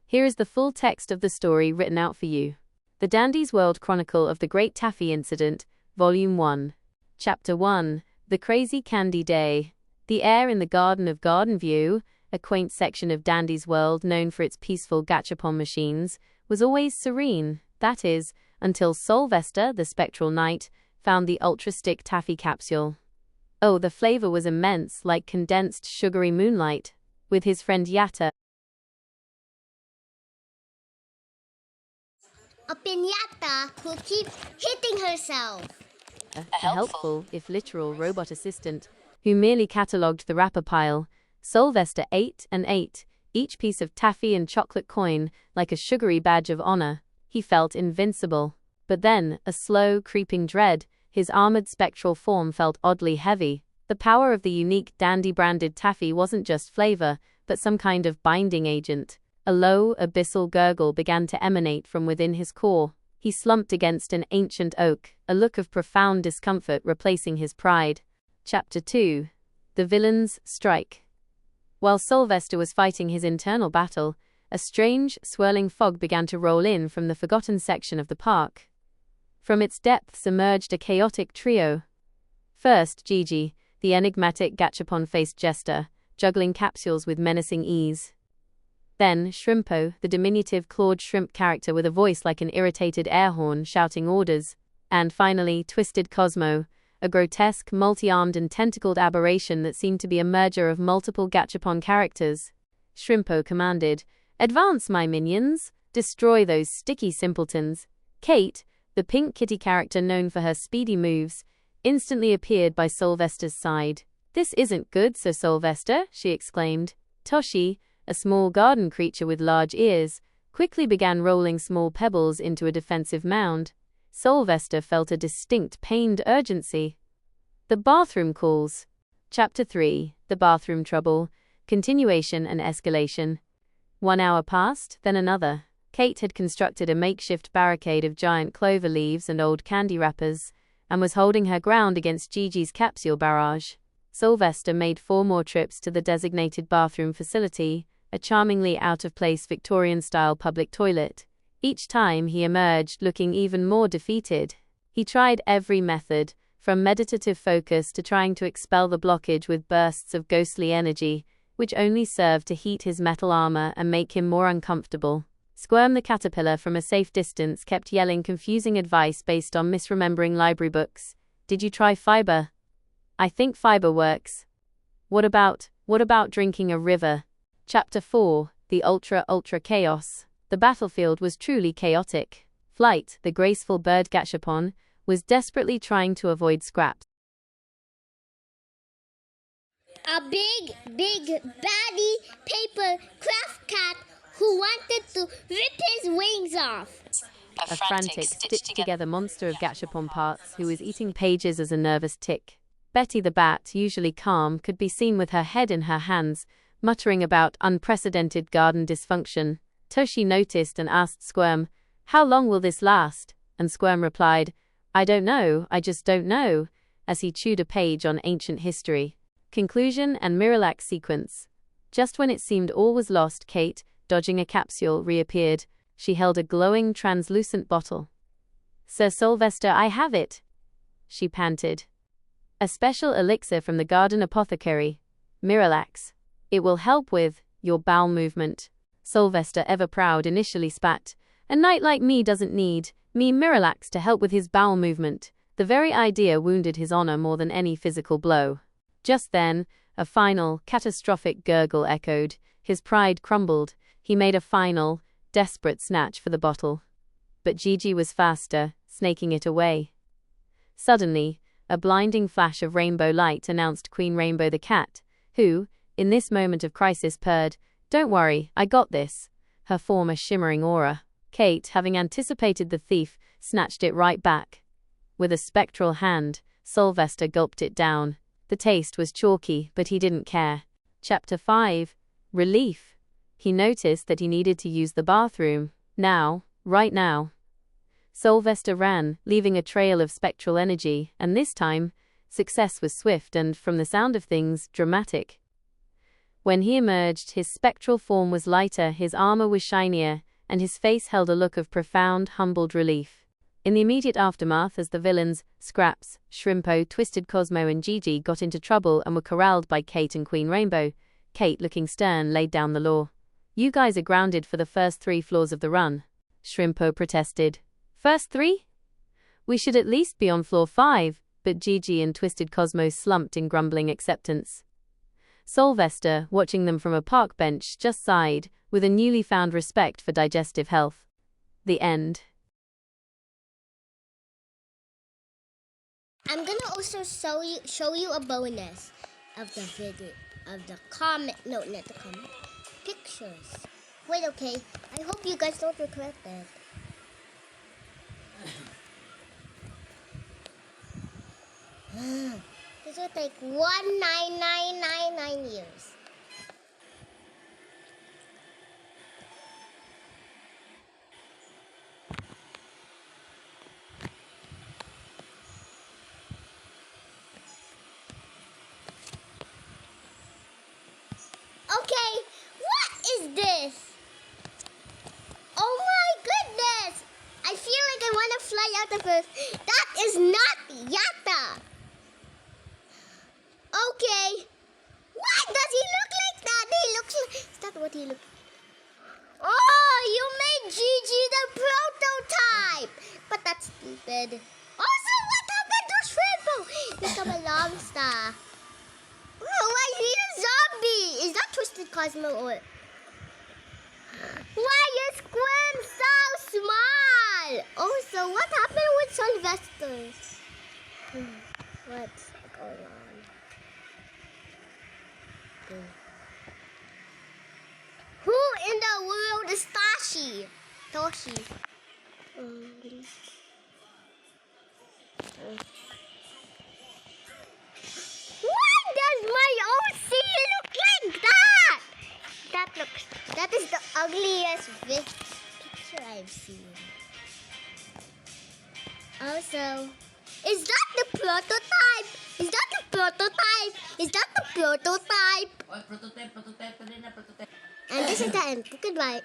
Here is the full text of the story written out for you. The Dandy's World Chronicle of the Great Taffy Incident, Volume 1. Chapter 1. The Crazy Candy Day. The air in the Garden of Gardenview, a quaint section of Dandy's World known for its peaceful gachapon machines, was always serene, that is, until Sylvester, the spectral knight, found the Ultra Stick Taffy capsule. Oh, the flavor was immense, like condensed sugary moonlight. With his friend Yatta, a piñata who keeps hitting herself. A helpful, if literal, robot assistant, who merely catalogued the wrapper pile, Sylvester ate and ate, each piece of taffy and chocolate coin like a sugary badge of honor. He felt invincible. But then, a slow, creeping dread, his armored spectral form felt oddly heavy. The power of the unique Dandy-branded taffy wasn't just flavor, but some kind of binding agent. A low, abyssal gurgle began to emanate from within his core. He slumped against an ancient oak, a look of profound discomfort replacing his pride. Chapter 2. The Villain's Strike. While Sylvester was fighting his internal battle, a strange, swirling fog began to roll in from the forgotten section of the park. From its depths emerged a chaotic trio. First, Gigi, the enigmatic gachapon-faced jester, juggling capsules with menacing ease. Then, Shrimpo, the diminutive clawed shrimp character with a voice like an irritated air horn shouting orders. And finally, Twisted Cosmo, a grotesque, multi-armed and tentacled aberration that seemed to be a merger of multiple gachapon characters. Shrimpo commanded, "Advance, my minions! Destroy those sticky simpletons!" Kate, the pink kitty character known for her speedy moves, instantly appeared by Sylvester's side. "This isn't good, Sir Sylvester," she exclaimed. Toshi, a small garden creature with large ears, quickly began rolling small pebbles into a defensive mound. Sylvester felt a distinct pained urgency. The bathroom calls. Chapter 3. The Bathroom Trouble. Continuation and Escalation. 1 hour passed, then another. Kate had constructed a makeshift barricade of giant clover leaves and old candy wrappers, and was holding her ground against Gigi's capsule barrage. Sylvester made 4 more trips to the designated bathroom facility, a charmingly out-of-place Victorian-style public toilet. Each time he emerged looking even more defeated. He tried every method, from meditative focus to trying to expel the blockage with bursts of ghostly energy, which only served to heat his metal armor and make him more uncomfortable. Squirm the caterpillar from a safe distance kept yelling confusing advice based on misremembering library books. "Did you try fiber? I think fiber works. What about drinking a river?" Chapter 4. The Ultra Chaos. The battlefield was truly chaotic. Flight, the graceful bird gachapon, was desperately trying to avoid scraps. A big baddie paper craft cat who wanted to rip his wings off. A frantic, stitched-together monster of gachapon parts who was eating pages as a nervous tick. Betty the bat, usually calm, could be seen with her head in her hands, muttering about unprecedented garden dysfunction. Toshi noticed and asked Squirm, "How long will this last?" And Squirm replied, "I don't know, I just don't know," as he chewed a page on ancient history. Conclusion and Miralax sequence. Just when it seemed all was lost, Kate, dodging a capsule, reappeared. She held a glowing, translucent bottle. "Sir Sylvester, I have it," she panted. "A special elixir from the garden apothecary. Miralax. It will help with your bowel movement." Sylvester, ever proud, initially spat. "A knight like me doesn't need me Miralax to help with his bowel movement." The very idea wounded his honor more than any physical blow. Just then, a final, catastrophic gurgle echoed. His pride crumbled. He made a final, desperate snatch for the bottle. But Gigi was faster, snaking it away. Suddenly, a blinding flash of rainbow light announced Queen Rainbow the cat, who, in this moment of crisis, purred, "Don't worry, I got this," her form a shimmering aura. Kate, having anticipated the thief, snatched it right back. With a spectral hand, Sylvester gulped it down. The taste was chalky, but he didn't care. Chapter 5. Relief. He noticed that he needed to use the bathroom. Now, right now. Sylvester ran, leaving a trail of spectral energy, and this time, success was swift and, from the sound of things, dramatic. When he emerged, his spectral form was lighter, his armor was shinier, and his face held a look of profound, humbled relief. In the immediate aftermath, as the villains, Scraps, Shrimpo, Twisted Cosmo and Gigi got into trouble and were corralled by Kate and Queen Rainbow, Kate, looking stern, laid down the law. "You guys are grounded for the first 3 floors of the run," Shrimpo protested. "First 3? We should at least be on floor 5, but Gigi and Twisted Cosmo slumped in grumbling acceptance. Sylvester, watching them from a park bench, just sighed, with a newly found respect for digestive health. The end. I'm gonna also show you a bonus of the video, of the comment, no, not the comment, pictures. Wait, okay, I hope you guys don't regret that. This will take 19999 years. Okay, what is this? Oh my goodness! I feel like I want to fly out of Earth. That is not Yatta! Okay. Why does he look like that? He looks like... Is that what he looks like? Oh, you made Gigi the prototype! But that's stupid. Also, what happened to Shrimpo? Become a lobster. Oh, why is he a zombie? Is that Twisted Cosmo or... Why is Squim so small? Also, what happened with Sylvester? What's going on? Who in the world is Toshi? Why does my OC look like that? That is the ugliest picture I've seen. Also, is that the prototype? Is that the prototype? Is that the prototype? Prototype. And this is the end. Goodbye.